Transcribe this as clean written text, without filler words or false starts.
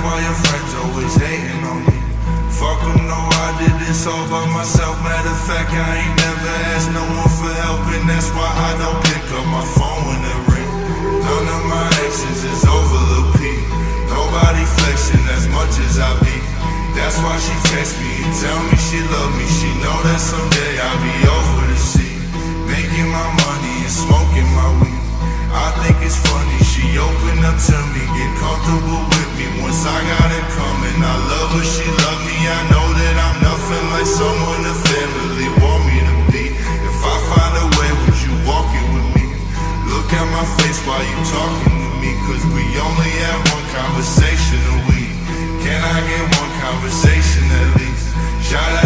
why your friends always hating on me. Fuck them, no, I did this all by myself. Matter of fact, I ain't never asked no one for help, and that's why I don't pick up my phone when it ring. None of my exes is over Lil Peep. Nobody flexing as much as I be. That's why she text me and tell me she love me. She know that someday I'll be over the sea, making my money and smoking my weed. I think it's funny, she opened up to me, get comfortable with me once I got it coming. I love her, she love me, I know that I'm nothing like someone the family want me to be. If I find a way, would you walk it with me? Look at my face while you talking to me, cause we only have one conversation a week. Can I get one conversation at least? Shout out